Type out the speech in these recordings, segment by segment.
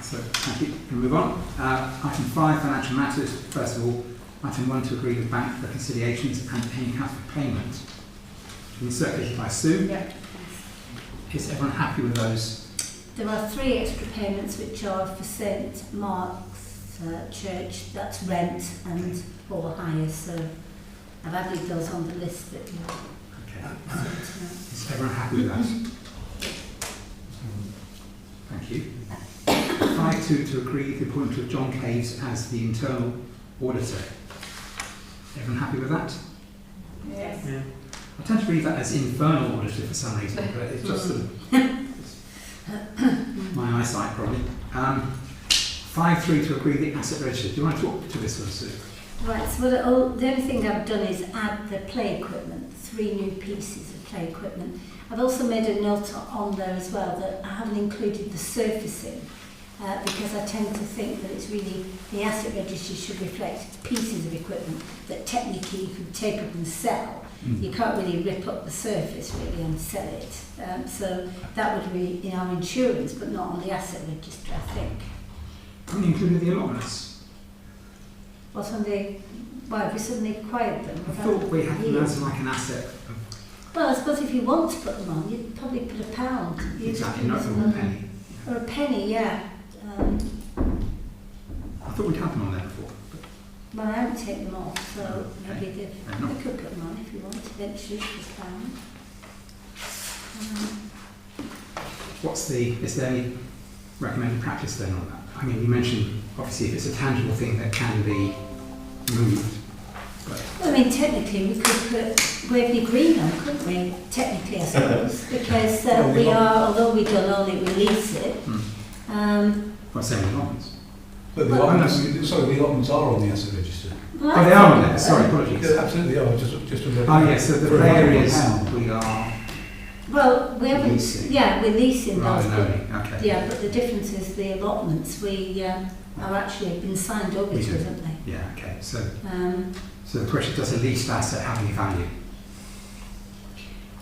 Right, so thank you. We'll move on. Item 5, financial matters. First of all, item 1 to agree with bank reconciliations and any accounts for payment. Can be circulated by Sue. Yeah. Is everyone happy with those? There are 3 extra payments which are for St Mark's Church, that's rent and for hire, so I've added those on the list that you Okay. Is everyone happy with that? Thank you. 5.2 to agree the appointment of John Caves as the internal auditor. Everyone happy with that? Yes. Yeah. I tend to read that as infernal auditor for some reason, but it's just sort of my eyesight probably. 5.3 to agree the asset register. Do you want to talk to this one, Sue? Right, so the only thing I've done is add the play equipment, 3 new pieces of play equipment. I've also made a note on there as well that I haven't included the surfacing because I tend to think that it's really, the asset register should reflect pieces of equipment that technically you can take up and sell. You can't really rip up the surface really and sell it. So that would be in our insurance but not on the asset register, I think. Haven't you included the allotments? What's on the, why have we suddenly acquired them? I thought we had them as like an asset. Well, I suppose if you want to put them on, you'd probably put £1. Exactly, not for a penny. Or a penny, yeah. I thought we'd had them on there before. Well, I haven't taken them off, so Okay. maybe they could put them on if you want eventually for £1. Is there any recommended practice then on that? I mean, you mentioned obviously if it's a tangible thing that can be moved. But Well, I mean, technically we could put Waverley Green on, couldn't we? Technically, I suppose, because we are, although we don't own it, we lease it. what's saying allotments? But the allotments, sorry, the allotments are on the asset register. Well, Oh, they are on there. Sorry, apologies. Yeah, absolutely are. Just Oh, yes. So the play areas we are. well, we haven't. Leasing. Yeah, we're leasing Rather those. than owning. Okay. Yeah, but the difference is the allotments. We are actually been signed over We to, do. haven't they? Yeah. Okay. So So the question, does a leased asset have any value?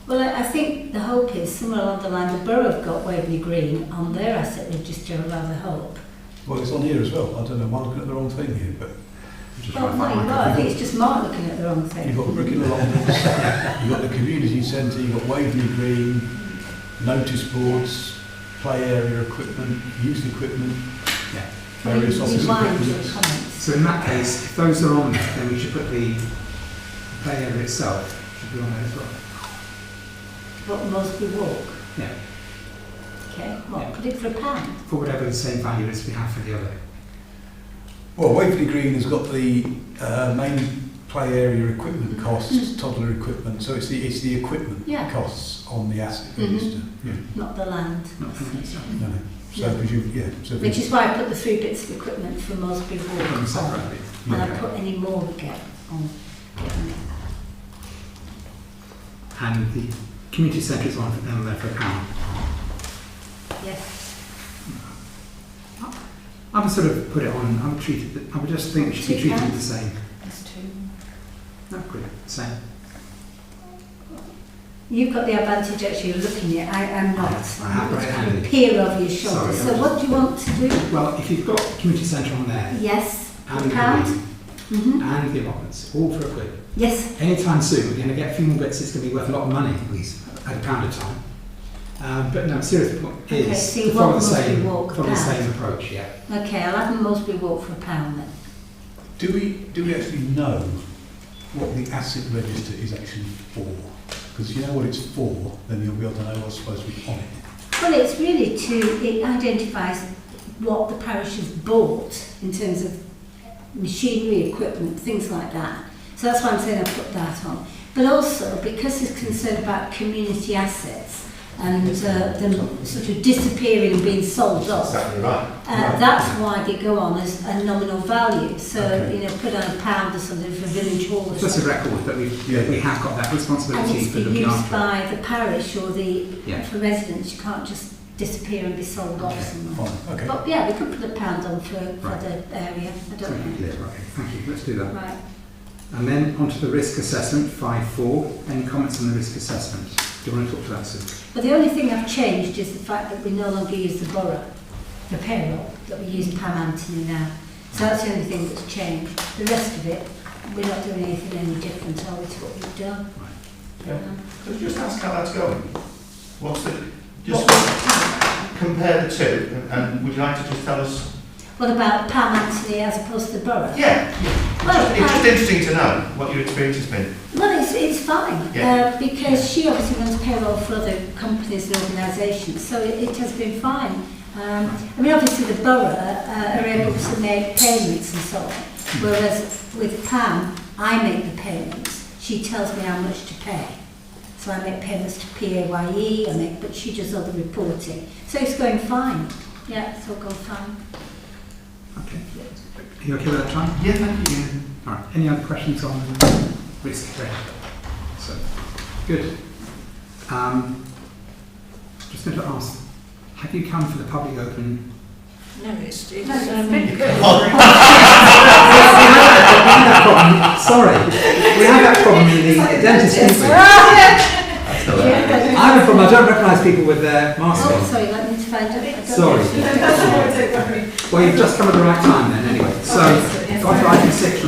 well, I think the hope is somewhere along the line the borough have got Waverley Green on their asset register. I rather hope. Well, it's on here as well. I don't know. Am I looking at the wrong thing here? But Just Oh, no, you are. I think it's just Mark looking at the wrong thing. you've got Brickhill allotments. You've got the community centre. You've got Waverley Green, notice boards, play area equipment, youth equipment. Yeah. Various office Rewind your equipment. comments. So in that case, if those are on there, then we should put the play area itself should be on there as well. What Mosby Walk. Yeah. Okay. What? Yeah. Put it for £1. For whatever the same value as we have for the other. Well, Waverley Green has got the main play area equipment costs, toddler equipment. So it's the equipment Yeah. costs on the asset register. Yeah. Not the land. Not for the itself. No. So So Which is why I put the 3 bits of equipment for Mosby Put them Walk on. separately. And I Okay. put any more we get on. And the community centre is on there for £1. Yes. I would sort of put it on. I would just think it should be treated the same. That's 2. No, good. Same. You've got the advantage actually of looking at it. I am not. I have got it handy. Peer over your shoulder. Sorry, So what do you want to do? Well, if you've got community centre on there Yes. and £1. the green and the allotments, all for £1. Yes. Anytime soon, we're going to get a few more bits. It's going to be worth a lot of money, at least at £1 a time. But no, serious point Okay, is so you to follow want the Mosby same, Walk follow the £1. same approach. Yeah. Okay, I'll have a Mosby Walk for £1 then. do we actually know what the asset register is actually for? Because if you know what it's for, then you'll be able to know what's supposed to be on it. Well, it's really it identifies what the parish has bought in terms of machinery, equipment, things like that. So that's why I'm saying I put that on. But also, because it's concerned about community assets and them sort of disappearing and being sold off, Exactly right. that's why they go on as a nominal value. So, Okay. you know, put on £1 or something for village hall or Just a something. record that we have got that And responsibility it's for for looking use after it. by the parish or Yeah. for residents. You can't just disappear and be sold off Okay, somewhere. Fine. Okay. But yeah, we could put £1 on for Right. the area. I don't know. Yeah, okay, thank you. Let's do that. Right. And then onto the risk assessment, 5.4. Any comments on the risk assessment? Do you want to talk to that, Sue? But the only thing I've changed is the fact that we no longer use the borough for payroll. that we use Pam Anthony now. So that's the only thing that's changed. The rest of it, we're not doing anything any different, are we, to what we've done? Yeah. Could you just ask how that's going? What's the, just compare the two, and would you like to just tell us? What about Pam Anthony as opposed to the borough? Yeah, Well, it's just interesting to know what your experience has been. Well, it's fine, Yeah. because she obviously runs payroll for other companies and organisations, so it has been fine. I mean, obviously the borough are able to make payments and so on, whereas with Pam, I make the payments. She tells me how much to pay. So I make payments to PAYE, but she does all the reporting. So it's going fine. Yeah, it's all gone fine. Okay. Are you okay with that, John? Yeah, thank you. Yeah. All right. Any other questions on risk? So, good. Just going to ask, have you come for the public open? No, it's Sorry, we had that problem in the dentist, didn't we? I have a problem. I don't recognise people with their masks Oh, on. sorry, let me find it. Sorry. Well, you've just come at the right time then, anyway. So, got to item 6,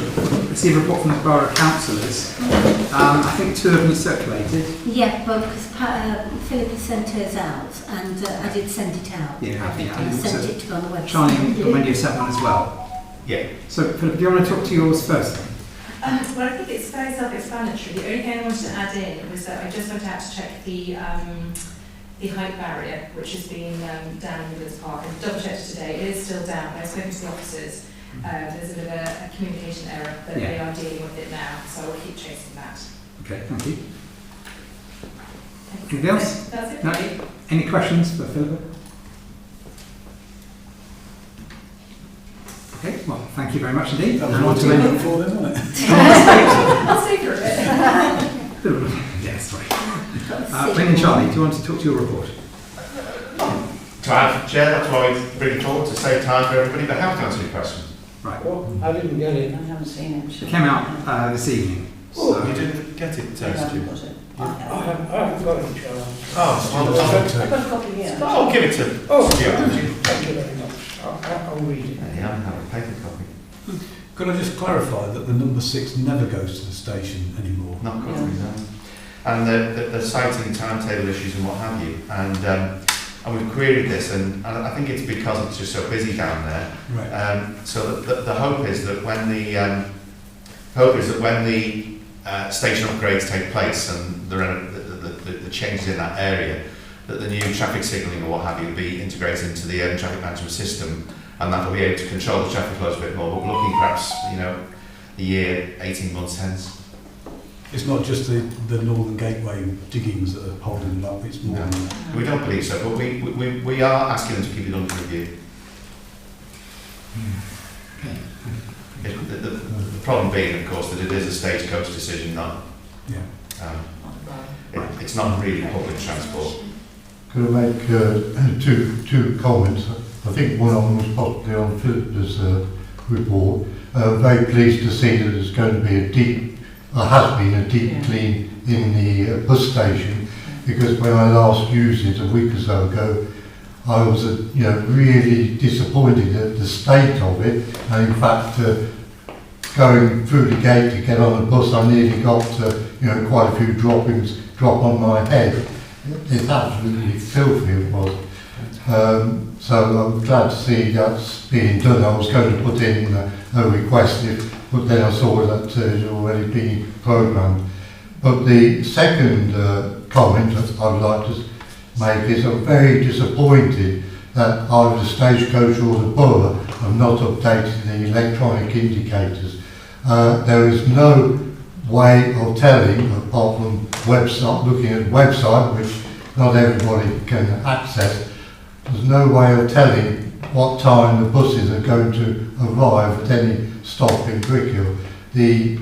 receive a report from the Borough Councillors. I think 2 of them circulated. Yeah, well, because Philippa sent hers out, and I did send it out. Yeah, I think yeah, I and sent also it to go on the website. Charlie, when you sent one as well. Yeah. So, Philip, do you want to talk to yours first? well, I think it's very self-explanatory. The only thing I wanted to add in was that I just went out to check the height barrier, which has been down in Woodlands Park, and double-checked it today. It is still down. I've spoken to the officers. There's a bit of a communication error, but they are dealing with it now, so I'll keep chasing that. Okay, thank you. Anything else? That's it. No? Any questions for Philippa? Okay, well, thank you very much indeed. That was And what on to to look any- for then, wasn't it? I'll stay for a bit. Yes, sorry. When and Charlie, do you want to talk to your report? To add, Chair, that's why we bring it forward to save time for everybody, but have to answer your questions. Right. Well, I didn't get it. I haven't seen it. It came out this evening. Oh, So You didn't get it, Stu? I haven't got it, Charles. Oh, I've got a copy here. I'll give it to Oh, Stuart. thank you very much. I'll read it. Yeah, I have a paper copy. Could I just clarify that the number 6 never goes to the station anymore? Not copies, no. And they're citing timetable issues and what have you. And we've queried this, and I think it's because it's just so busy down there. Right. So the hope is that when the station upgrades take place and the changes in that area, that the new traffic signalling or what have you will be integrated into the traffic management system, and that will be able to control the traffic flows a bit more. But we're looking perhaps, a year, 18 months hence. It's not just the Northern Gateway diggings that are holding them up, it's more No. than that. We don't believe so, but we are asking them to keep it under review. okay. The problem being, of course, that it is a stagecoach decision, not Yeah. it's not really public transport. Could I make two comments? I think one of them was possibly on Philippa's report. Very pleased to see that there's going to be has been a deep clean in the bus station, because when I last used it a week or so ago, I was really disappointed at the state of it, and in fact going through the gate to get on the bus, I nearly got quite a few droppings drop on my head. It's absolutely filthy, it was. So I'm glad to see that's being done. I was going to put in a request, but then I saw that it had already been programmed. But the second comment that I would like to make is I'm very disappointed that either the stagecoach or the borough have not updated the electronic indicators. There is no way of telling, apart from looking at the website, which not everybody can access. There's no way of telling what time the buses are going to arrive at any stop in Brickhill. The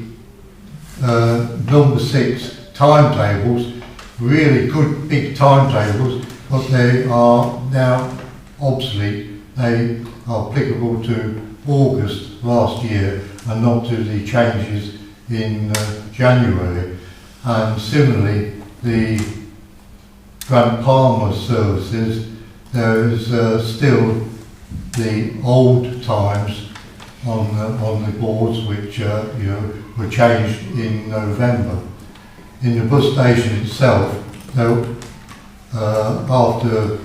number 6 timetables, really good big timetables, but they are now obsolete. They are applicable to August last year and not to the changes in January. And similarly, the Grant Palmer services, there is still the old times on the boards which were changed in November. In the bus station itself, after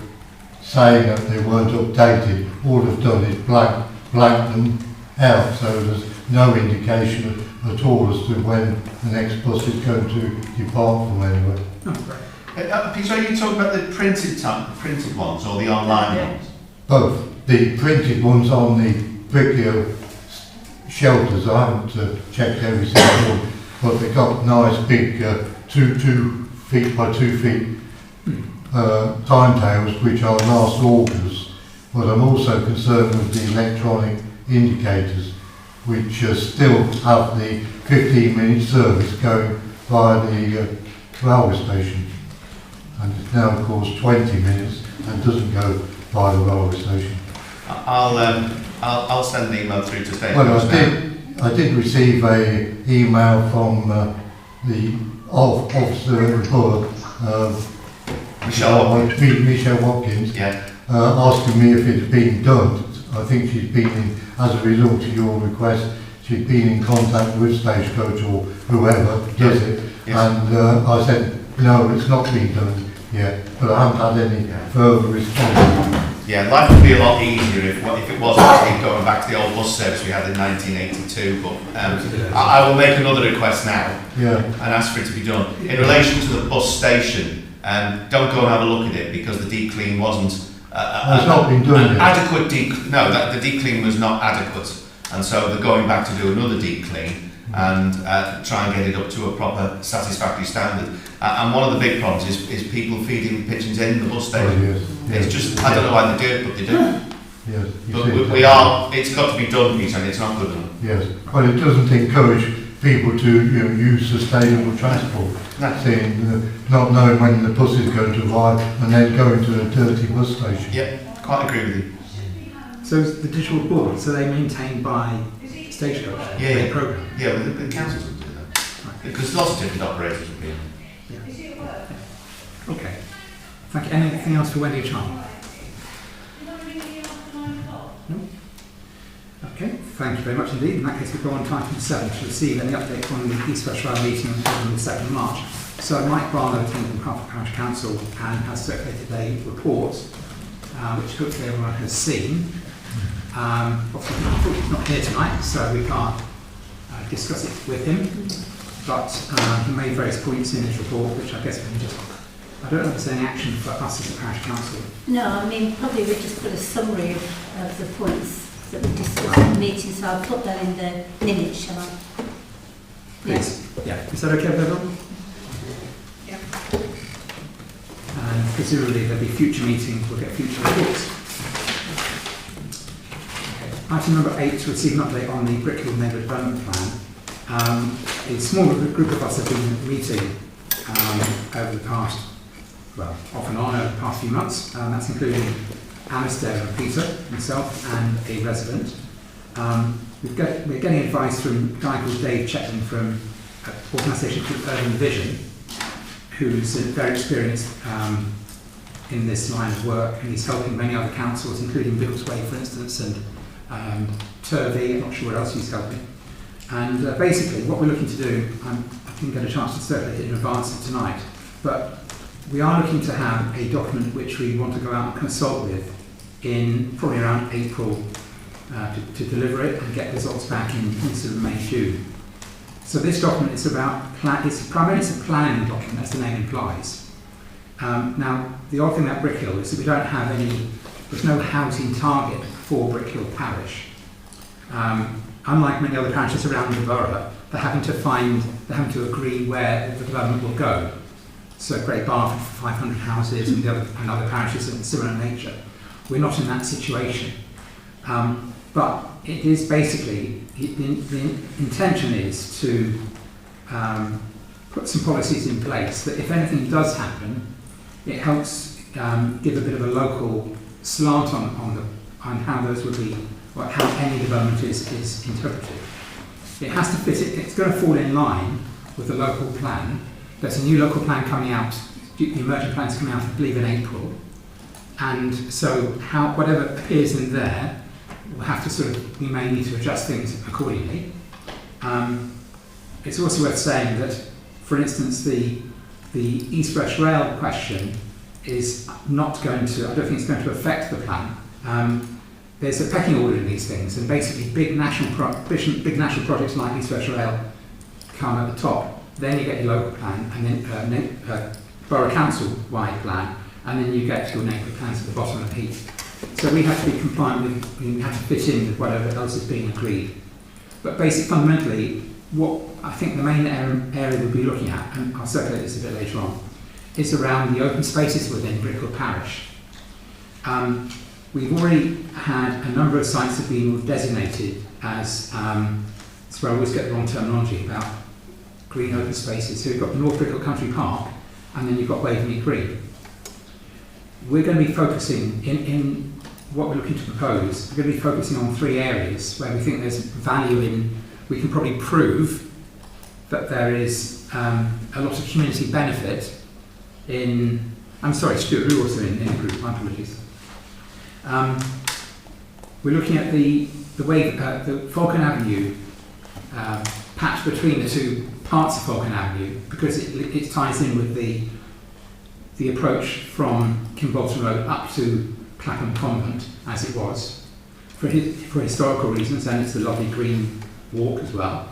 saying that they weren't updated, all they've done is blank them out, so there's no indication at all as to when the next bus is going to depart from anywhere. Peter, are you talking about the printed ones or the online ones? Both. The printed ones on the Brickhill shelters, I haven't checked every single one, but they've got nice big 2 feet by 2 feet timetables which are last orders, but I'm also concerned with the electronic indicators which still have the 15-minute service going via the railway station, and it's now of course 20 minutes and doesn't go via the railway station. I'll send an email through to state. Well, I did receive a email from the officer at the borough, Michelle Watkins, yeah. Asking me if it had been done. I think she's been in, as a result of your request, she'd been in contact with Stagecoach or whoever does it, yes. And I said, no, it's not been done yet, but I haven't had any further response. Yeah, life would be a lot easier if it was actually going back to the old bus service we had in 1982, but I will make another request now and ask for it to be done. In relation to the bus station, don't go and have a look at it because the deep clean wasn't it's not been done yet. Adequate the deep clean was not adequate, and so they're going back to do another deep clean and try and get it up to a proper satisfactory standard. And one of the big problems is people feeding pigeons in the bus station. Oh, yes. It's just, I don't know why they do it, but they do. Yes, But it's got to be done, Peter, and it's not good enough. Yes, well, it doesn't encourage people to use sustainable transport. No. Saying, not knowing when the bus is going to arrive and then going to a dirty bus station. Yeah, quite agree with you. So the digital boards, are they maintained by Stagecoach? Yeah. Program? Yeah, well, the councils will do that. Right. Because lots of different operators will be in. Okay. Thank you. Anything else for Wendy or Charlie? No? Okay, thank you very much indeed. In that case, we go on to item 7 to receive any update on the East West Rail meeting on the 2nd of March. So Mike Barlow attended from Hertford Parish Council and has circulated a report, which hopefully everyone has seen. Obviously, he's not here tonight, so we can't discuss it with him. But he made various points in his report, which I guess we can just... I don't know if there's any action for us as a parish council. No, I mean, probably we just put a summary of the points that we discussed in the meeting, so I'll put that in the minutes, shall I? Please. Yeah. Is that okay with everyone? Yeah. And presumably there'll be future meetings, we'll get future reports. Okay. Item number 8 to receive an update on the Brickhill Neighbourhood Development Plan. A small group of us have been meeting over the past, well, off and on over the past few months. That's including Alistair and Peter, myself, and a resident. We're getting advice from a guy called Dave Chetland from an organisation called Urban Vision, who's very experienced in this line of work, and he's helping many other councils, including Biggleswade, for instance, and Turvey. I'm not sure what else he's helping. And basically, what we're looking to do, I didn't get a chance to circulate it in advance of tonight, but we are looking to have a document which we want to go out and consult with in probably around April to deliver it and get results back in sort of May, June. So this document is about, it's primarily a planning document, as the name implies. Now, the odd thing about Brickhill is that we don't have there's no housing target for Brickhill Parish. Unlike many other parishes around the borough, they're having to agree where the development will go. So Great Barford for 500 houses and other parishes of similar nature. We're not in that situation. But it is basically, the intention is to put some policies in place that if anything does happen, it helps give a bit of a local slant on how those would be, or how any development is interpreted. It has to fit it, it's going to fall in line with the local plan. There's a new local plan coming out, the emergent plan's coming out, I believe, in April. And so whatever appears in there we'll have to we may need to adjust things accordingly. It's also worth saying that, for instance, the East-West Rail question is not going to, I don't think it's going to affect the plan. There's a pecking order in these things, and basically big national projects like East-West Rail come at the top. Then you get your local plan, and then Borough Council-wide plan, and then you get your neighbourhood plans at the bottom of the heap. So we have to be compliant with, we have to fit in with whatever else is being agreed. But fundamentally, what I think the main area we'll be looking at, and I'll circulate this a bit later on, is around the open spaces within Brickhill Parish. We've already had a number of sites that have been designated as, that's where I always get the wrong terminology about green open spaces. So you've got the North Brickhill Country Park, and then you've got Waveney Green. We're going to be focusing, in what we're looking to propose, we're going to be focusing on 3 areas where we think there's value in, we can probably prove that there is a lot of community benefit in, I'm sorry, Stuart, you're also in the group, my apologies. We're looking at the way the Falcon Avenue patch between the 2 parts of Falcon Avenue, because it ties in with the approach from Kimbolton Road up to Clapham Convent, as it was, for historical reasons, and it's a lovely green walk as well.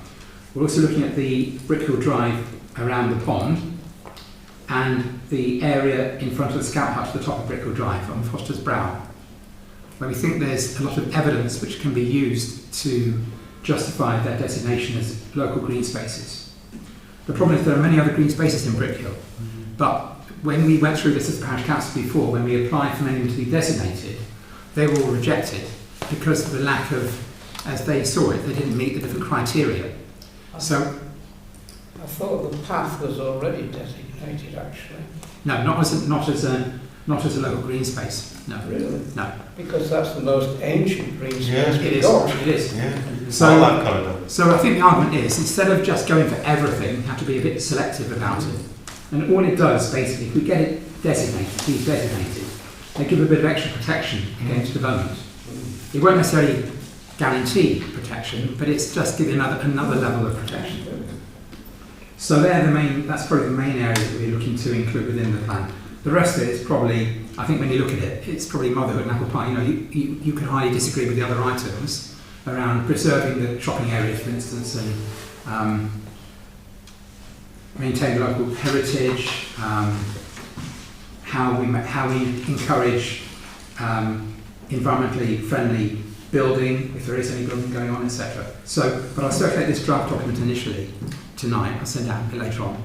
We're also looking at the Brickhill Drive around the pond, and the area in front of the Scout Hut to the top of Brickhill Drive on Foster's Brow, where we think there's a lot of evidence which can be used to justify their designation as local green spaces. The problem is there are many other green spaces in Brickhill, but when we went through this as parish council before, when we applied for many to be designated, they were all rejected because of the lack of, as they saw it, they didn't meet the different criteria. So, I thought the path was already designated, actually. no, not as a local green space. No, Really? no. Because that's the most ancient green space Yeah, we've It is. got. It is. Yeah. So, Wildlife corridor. so I think the argument is, instead of just going for everything, you have to be a bit selective about it. And all it does, basically, if we get it designated, they give a bit of extra protection against development. It won't necessarily guarantee protection, but it's just giving another level of protection. So that's probably the main area that we're looking to include within the plan. The rest of it is probably, I think when you look at it, it's probably motherhood and apple pie. You know, you can highly disagree with the other items around preserving the shopping areas, for instance, and maintain local heritage, how we encourage environmentally friendly building, if there is any building going on, etc. So, but I'll circulate this draft document initially tonight. I'll send it out a bit later on,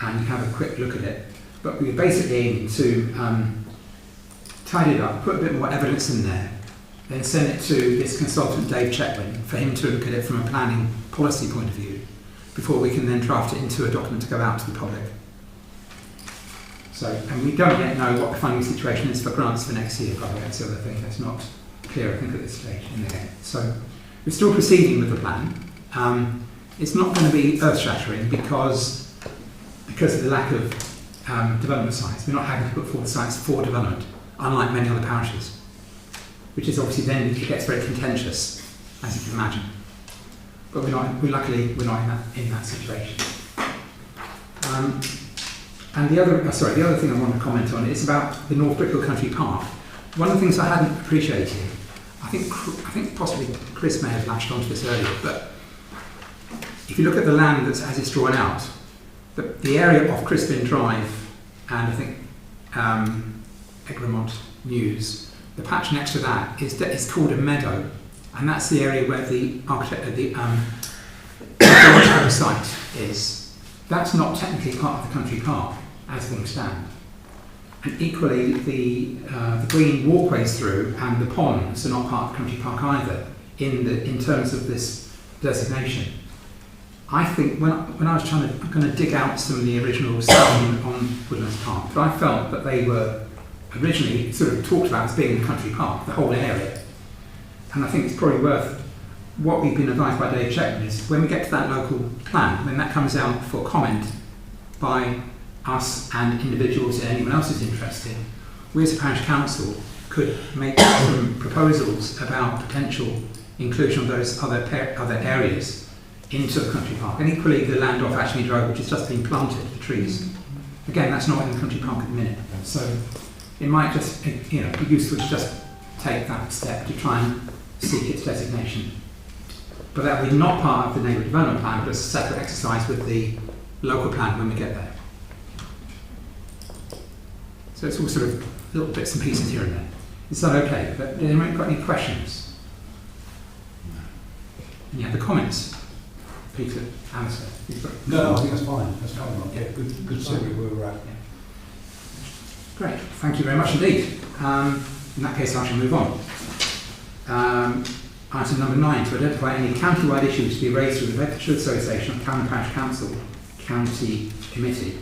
and you have a quick look at it. But we're basically aiming to tidy it up, put a bit more evidence in there, then send it to this consultant Dave Chetwin for him to look at it from a planning policy point of view, before we can then draft it into a document to go out to the public. So, and we don't yet know what the funding situation is for grants for next year, by the way. That's the other thing that's not clear, I think, at this stage in the game. So we're still proceeding with the plan. It's not going to be earth-shattering because of the lack of development sites. We're not having to put forward sites for development, unlike many other parishes, which is obviously then it gets very contentious, as you can imagine. But luckily we're not in that situation. And the other thing I want to comment on is about the North Brickhill Country Park. One of the things I hadn't appreciated, I think possibly Chris may have latched onto this earlier, but if you look at the land as it's drawn out, the area of Crispin Drive and I think Egremont News, the patch next to that is called a meadow, and that's the area where the archaeological site is. That's not technically part of the country park as things stand. And equally, the green walkways through and the ponds are not part of the country park either in terms of this designation. I think when I was going to dig out some of the original stuff on Woodlands Park, but I felt that they were originally sort of talked about as being the country park, the whole area. And I think it's probably worth, what we've been advised by Dave Chetwin is when we get to that local plan, when that comes out for comment by us and individuals and anyone else who's interested, we as a parish council could make some proposals about potential inclusion of those other areas into the country park. And equally the land off Ashmead Road, which has just been planted, the trees. Again, that's not in the country park at the minute. So it might just, you know, be useful to just take that step to try and seek its designation. But that will be not part of the neighbourhood development plan, but a separate exercise with the local plan when we get there. So it's all sort of little bits and pieces here and there. Is that okay? But has anyone got any questions? Any other comments? Peter, Alistair? No, I think that's fine. That's fine. Yeah, good to see where we're at. Great, thank you very much indeed. In that case, I shall move on. Item number 9, to identify any county-wide issues to be raised with the Bedfordshire Association of Town and Parish Council County Committee.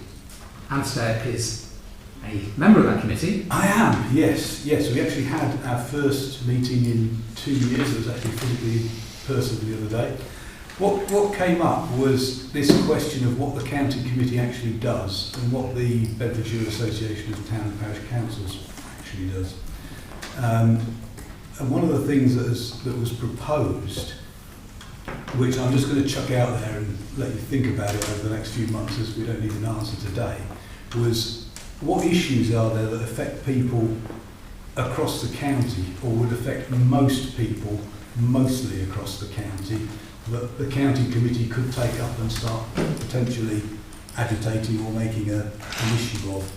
Alistair is a member of that committee. I am, yes. Yes, we actually had our first meeting in 2 years. It was actually physically person the other day. What came up was this question of what the county committee actually does and what the Bedfordshire Association of Town and Parish Councils actually does. And one of the things that was proposed, which I'm just going to chuck out there and let you think about it over the next few months, as we don't need an answer today, was what issues are there that affect people across the county, or would affect most people mostly across the county, that the county committee could take up and start potentially agitating or making an issue of.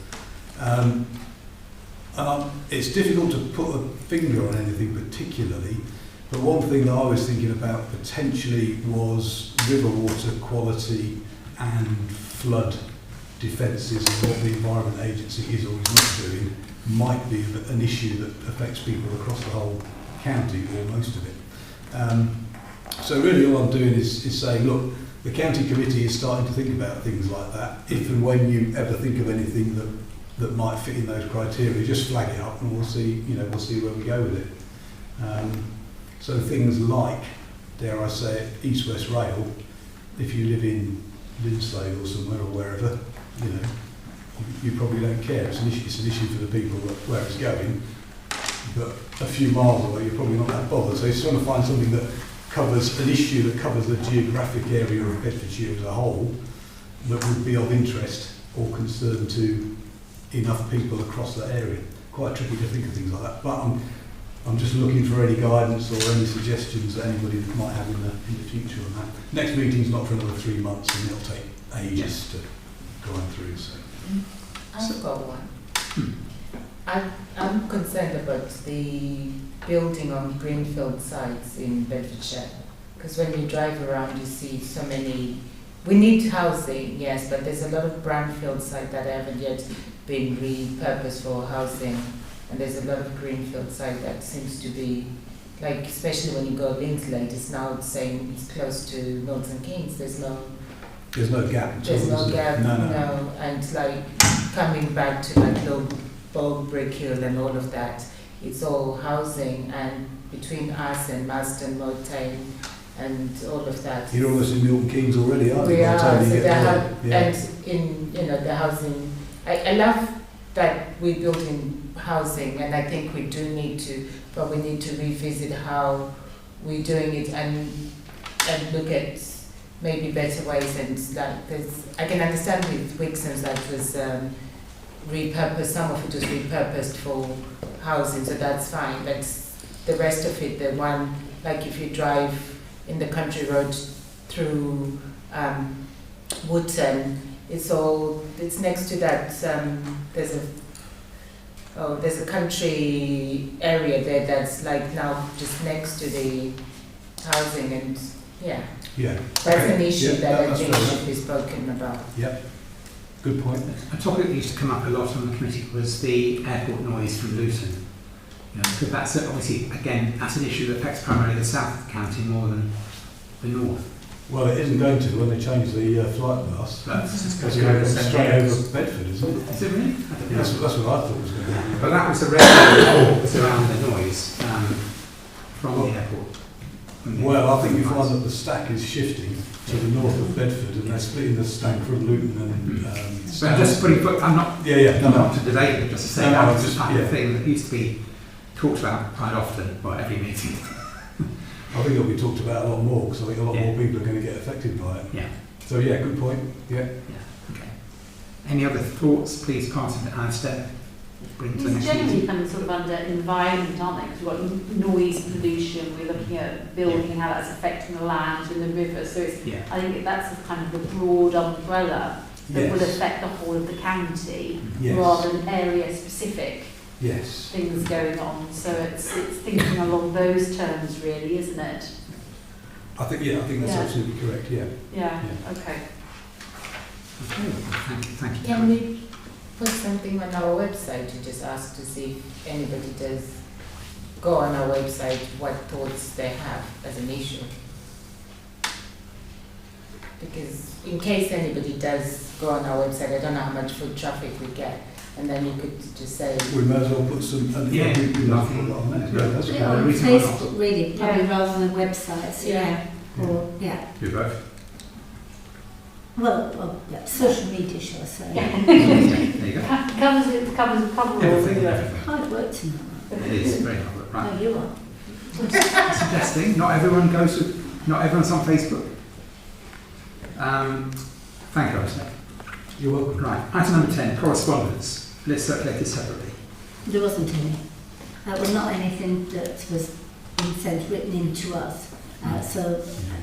It's difficult to put a finger on anything particularly, but one thing that I was thinking about potentially was river water quality and flood defences, and what the Environment Agency is or is not doing might be an issue that affects people across the whole county, or most of it. So really all I'm doing is saying, look, the county committee is starting to think about things like that. If and when you ever think of anything that might fit in those criteria, just flag it up and we'll see where we go with it. So things like, dare I say it, East-West Rail, if you live in Linslade or somewhere or wherever, you know, you probably don't care. It's an issue for the people where it's going, but a few miles away you're probably not that bothered. So you're trying to find something that covers an issue that covers the geographic area of Bedfordshire as a whole, that would be of interest or concern to enough people across that area. Quite tricky to think of things like that, but I'm just looking for any guidance or any suggestions that anybody might have in the future on that. Next meeting's not for another 3 months, and it'll take ages to grind through. So I've got one. I'm concerned about the building on greenfield sites in Bedfordshire, because when you drive around you see so many. We need housing, yes, but there's a lot of brownfield sites that haven't yet been repurposed for housing, and there's a lot of greenfield sites that seems to be, like, especially when you go Linslade, it's now saying it's close to Milton Keynes. There's no gap. There's no gap, No. And like coming back to like Bold Brickhill and all of that, it's all housing, and between us and Marston, Motain, and all of that. You're almost in Milton Keynes already, aren't you? We are, so yeah. And in the housing, I love that we're building housing, and I think we do need to, but we need to revisit how we're doing it and look at maybe better ways. And like I can understand with Wixons that was repurposed, some of it was repurposed for housing, so that's fine, but the rest of it, the one, like if you drive in the country road through Wootton, it's next to that, there's a country area there that's like now just next to the housing, and yeah. That's an issue that I think should be spoken about. Yep. Good point. A topic that used to come up a lot on the committee was the airport noise from Luton. You know, because that's obviously, again, that's an issue that affects primarily the south of the county more than the north. Well, it isn't going to when they change the flight path. That's going straight over Bedford, isn't it? Is it really? I don't know. That's what I thought was going to happen. But that was a regular report around the noise from the airport. Well, I think you find that the stack is shifting to the north of Bedford, and they're splitting the stack from Luton and. So I'm just putting. I'm not. Yeah. Not to debate, but just to say that was just a thing that used to be talked about quite often, well, every meeting. I think it'll be talked about a lot more, because I think a lot Yeah. more people are going to get affected by it. Yeah. So yeah, good point. Yeah. Yeah, okay. Any other thoughts, please pass them to Alistair. Bring to the These next generally meeting. kind of sort of under environment, aren't they? Because we've got noise pollution, we're looking at building and how that's affecting the land and the river. So it's, Yeah. I think that's a kind of a broad umbrella that will Yes. affect the whole of the county Yes. rather than area specific Yes. things going on. So it's thinking along those terms really, isn't it? I think that's Yeah. absolutely correct. Yeah. Yeah, Yeah. okay. Okay, thank you. Can we put something on our website to just ask to see if anybody does go on our website what thoughts they have as an issue? Because in case anybody does go on our website, I don't know how much foot traffic we get, and then you could just say, We may as well put some. Yeah, we might nothing. put that on there. Yeah. Yeah, that's Put it good. on reason why not. Facebook, really, probably Yeah. rather than websites. Yeah. Or, yeah. Do both. Well, yeah, social media, shall I say. Yeah. There you go. Covers all Everything, of it. everything. Hard work to know. It is very hard work. Right. No, you are. Suggesting not everyone goes to, not everyone's on Facebook. Thank you, Alistair. You're welcome. Right, item number 10, correspondence. Let's circulate it separately. There wasn't any. That was not anything that was being sent written in to us.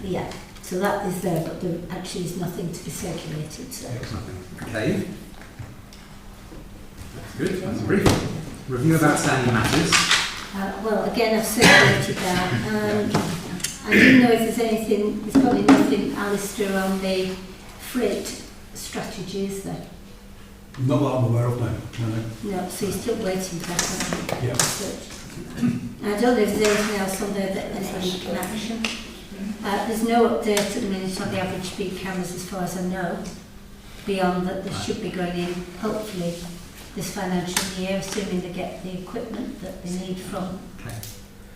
Yeah, so that is there, but there actually is nothing to be circulated. So. There's nothing. Okay. That's good. That's a brief. Review of outstanding matters. Well, again, I've circulated that. I didn't know if there's anything, there's probably nothing, Alistair, on the freight strategy, is there? Not that I'm aware of, no. No, so you're still waiting for that, aren't you? Yeah. Research. I don't know if there's anything else on there that anybody can action. There's no update at the minute on the average speed cameras as far as I know, beyond that they should be going in, hopefully, this financial year, assuming they get the equipment that they need from Okay.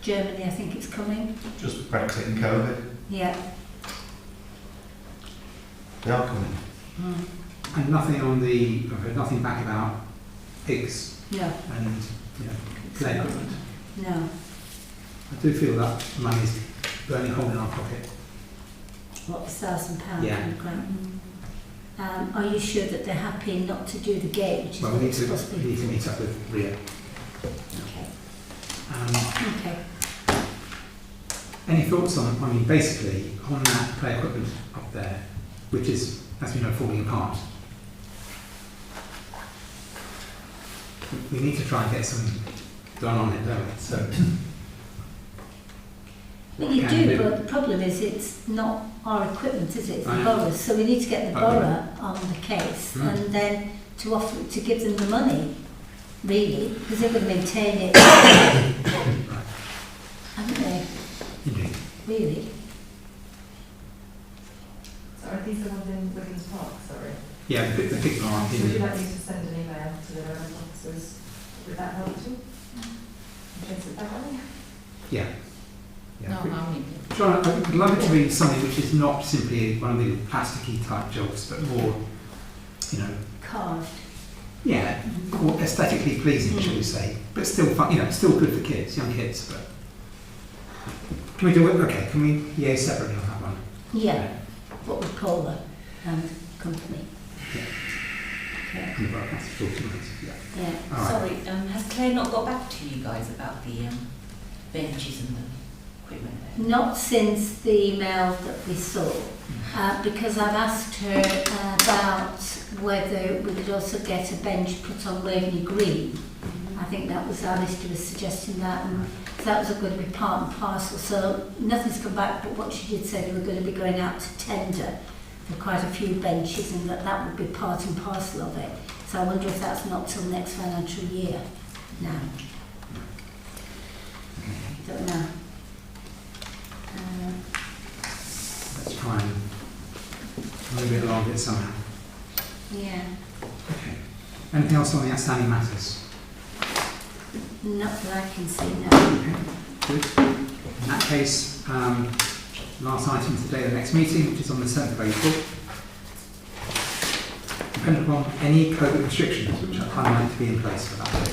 Germany, I think it's coming. Just Brexit and COVID. Yeah. They are coming. And nothing on the, I've heard nothing back about pigs No, and, play equipment. no. I do feel that money is burning a hole in our pocket. What, £1,000 Yeah. from the grant? Are you sure that they're happy not to do the gate, which is Well, what we it's need supposed to to be? meet up with Ria. Okay. Um, Okay. Any thoughts on, I mean, basically, on that play equipment up there, which is, as we know, falling apart, we need to try and get some done on it, don't we? So, Well, you Can we do, do? but the problem is it's not our equipment, is it? It's the I know. borough's. So we need to get the Okay. borough on the case Mm. and then to offer to give them the money, really, because they're going to maintain it, right, haven't they? indeed. Really? So are these the ones in Wiggins Park, sorry? Yeah, the pig bar Would you in like me to send an email to the relevant officers? Would that help too? Chase it that way? yeah. no, Yeah. how many? John, I'd love it to be something which is not simply one of the plasticky type jobs, but more, Carved. yeah, more aesthetically pleasing, shall we say, but still fun, still good for kids, young kids. But can we do it? Okay, can we liaise separately on that one? Yeah. What we call the company. Yeah. Okay. And the Borough Council 40 minutes, yeah. Yeah. All right. Sorry, has Claire not got back to you guys about the benches and the equipment there? Not since the email that we saw, because I've asked her about whether we could also get a bench put on Waveney Green. I think that was Alice who was suggesting that, and that was going to be part and parcel. So nothing's come back, but what she did say, they were going to be going out to tender for quite a few benches, and that would be part and parcel of it. So I wonder if that's not till next financial year now. Don't know. Let's try and move it along a bit somehow. Yeah, Okay. Anything else on the outstanding matters? not that I can see, no. Okay, good. In that case, last item today, the next meeting, which is on the 7th of April. Depending upon any COVID restrictions which are likely to be in place for that day.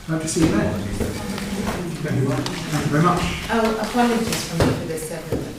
So, Hope to see you then. Thank you very much. Oh, apologies for me for the 7th.